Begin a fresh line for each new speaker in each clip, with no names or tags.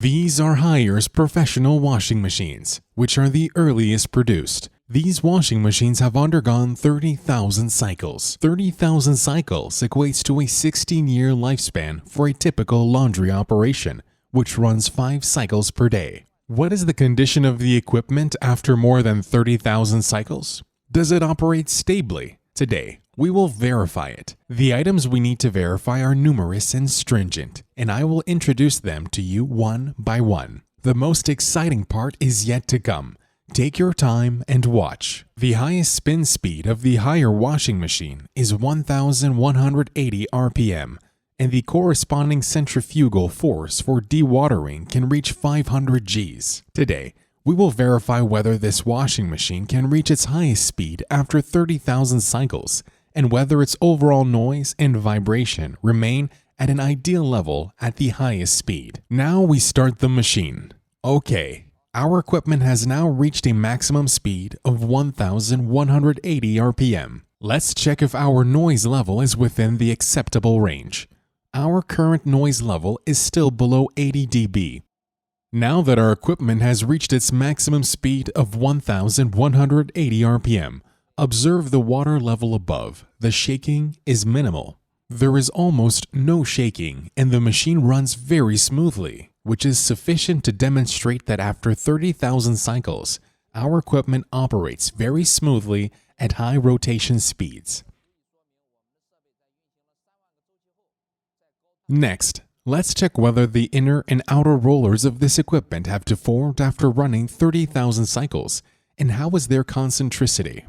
These are Haier's professional washing machines, which are the earliest produced. These washing machines have undergone 30,000 cycles. 30,000 cycles equates to a 16-year lifespan for a typical laundry operation, which runs 5 cycles per day. What is the condition of the equipment after more than 30,000 cycles? Does it operate stably? Today, we will verify it. The items we need to verify are numerous and stringent, and I will introduce them to you one by one. The most exciting part is yet to come. Take your time and watch. The highest spin speed of the Haier washing machine is 1,180 RPM, and the corresponding centrifugal force for dewatering can reach 500 Gs. Today, we will verify whether this washing machine can reach its highest speed after 30,000 cycles, and whether its overall noise and vibration remain at an ideal level at the highest speed. Now we start the machine. Okay, our equipment has now reached a maximum speed of 1,180 RPM. Let's check if our noise level is within the acceptable range. Our current noise level is still below 80 dB. Now that our equipment has reached its maximum speed of 1,180 RPM, observe the water level above. The shaking is minimal. There is almost no shaking, and the machine runs very smoothly, which is sufficient to demonstrate that after 30,000 cycles, our equipment operates very smoothly at high rotation speeds. Next, let's check whether the inner and outer rollers of this equipment have deformed after running 30,000 cycles, and how is their concentricity.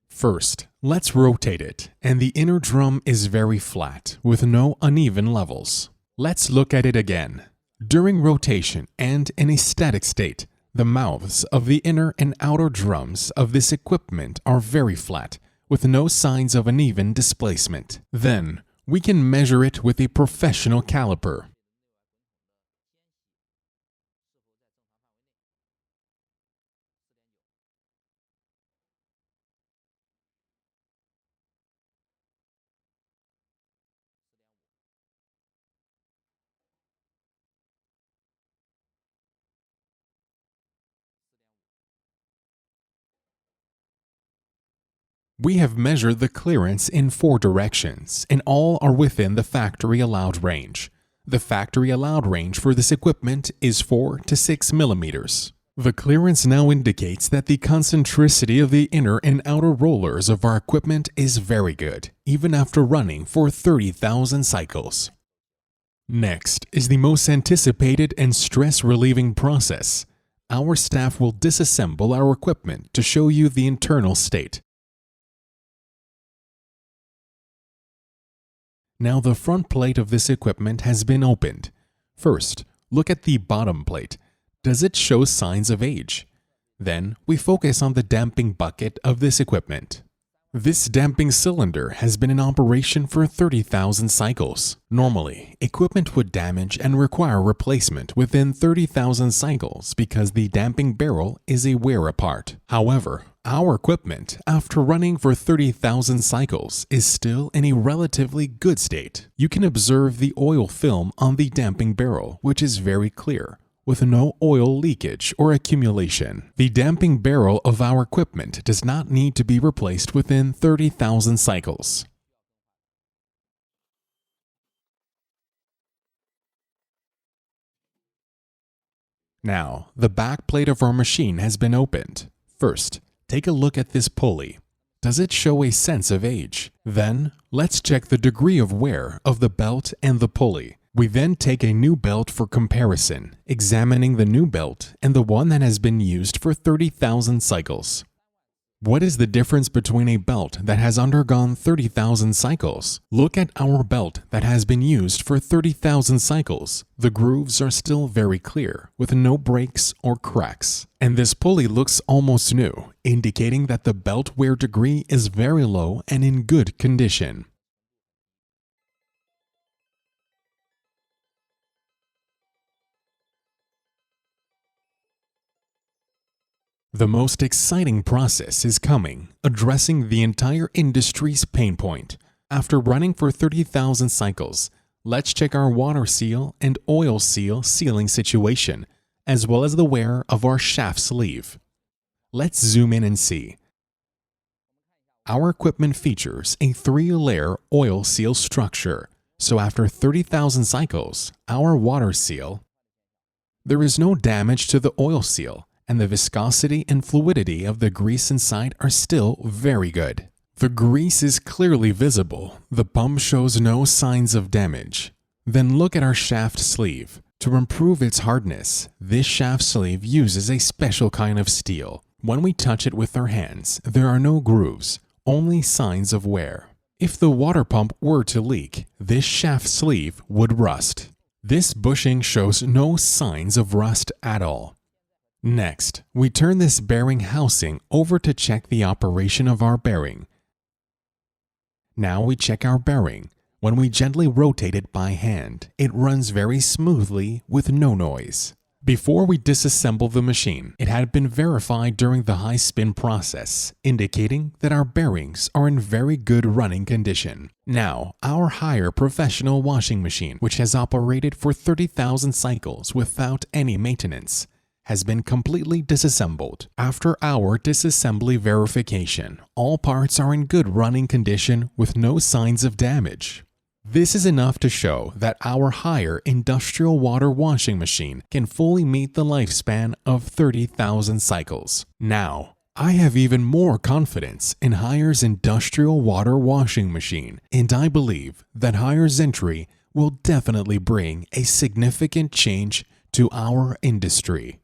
First, let's rotate it, and the inner drum is very flat, with no uneven levels. Let's look at it again. During rotation and in a static state, the mouths of the inner and outer drums of this equipment are very flat, with no signs of uneven displacement. Then, we can measure it with a professional caliper. We have measured the clearance in 4 directions, and all are within the factory allowed range. The factory allowed range for this equipment is 4 to 6 millimeters. The clearance now indicates that the concentricity of the inner and outer rollers of our equipment is very good, even after running for 30,000 cycles. Next is the most anticipated and stress-relieving process. Our staff will disassemble our equipment to show you the internal state. Now the front plate of this equipment has been opened. First, look at the bottom plate. Does it show signs of age? Then we focus on the damping bucket of this equipment. This damping cylinder has been in operation for 30,000 cycles. Normally, equipment would damage and require replacement within 30,000 cycles because the damping barrel is a wear apart. However, our equipment, after running for 30,000 cycles, is still in a relatively good state. You can observe the oil film on the damping barrel, which is very clear, with no oil leakage or accumulation. The damping barrel of our equipment does not need to be replaced within 30,000 cycles. Now, the back plate of our machine has been opened. First, take a look at this pulley. Does it show a sense of age? Then, let's check the degree of wear of the belt and the pulley. We then take a new belt for comparison, examining the new belt and the one that has been used for 30,000 cycles. What is the difference between a belt that has undergone 30,000 cycles? Look at our belt that has been used for 30,000 cycles. The grooves are still very clear, with no breaks or cracks. And this pulley looks almost new, indicating that the belt wear degree is very low and in good condition. The most exciting process is coming, addressing the entire industry's pain point. After running for 30,000 cycles, let's check our water seal and oil seal sealing situation, as well as the wear of our shaft sleeve. Let's zoom in and see. Our equipment features a 3-layer oil seal structure, so after 30,000 cycles, our water seal, there is no damage to the oil seal, and the viscosity and fluidity of the grease inside are still very good. The grease is clearly visible. The pump shows no signs of damage. Then look at our shaft sleeve. To improve its hardness, this shaft sleeve uses a special kind of steel. When we touch it with our hands, there are no grooves, only signs of wear. If the water pump were to leak, this shaft sleeve would rust. This bushing shows no signs of rust at all. Next, we turn this bearing housing over to check the operation of our bearing. Now we check our bearing. When we gently rotate it by hand, it runs very smoothly with no noise. Before we disassemble the machine, it had been verified during the high spin process, indicating that our bearings are in very good running condition. Now, our higher professional washing machine, which has operated for 30,000 cycles without any maintenance, has been completely disassembled. After our disassembly verification, all parts are in good running condition with no signs of damage. This is enough to show that our higher industrial water washing machine can fully meet the lifespan of 30,000 cycles. Now, I have even more confidence in Haier's industrial water washing machine, and I believe that Haier's entry will definitely bring a significant change to our industry.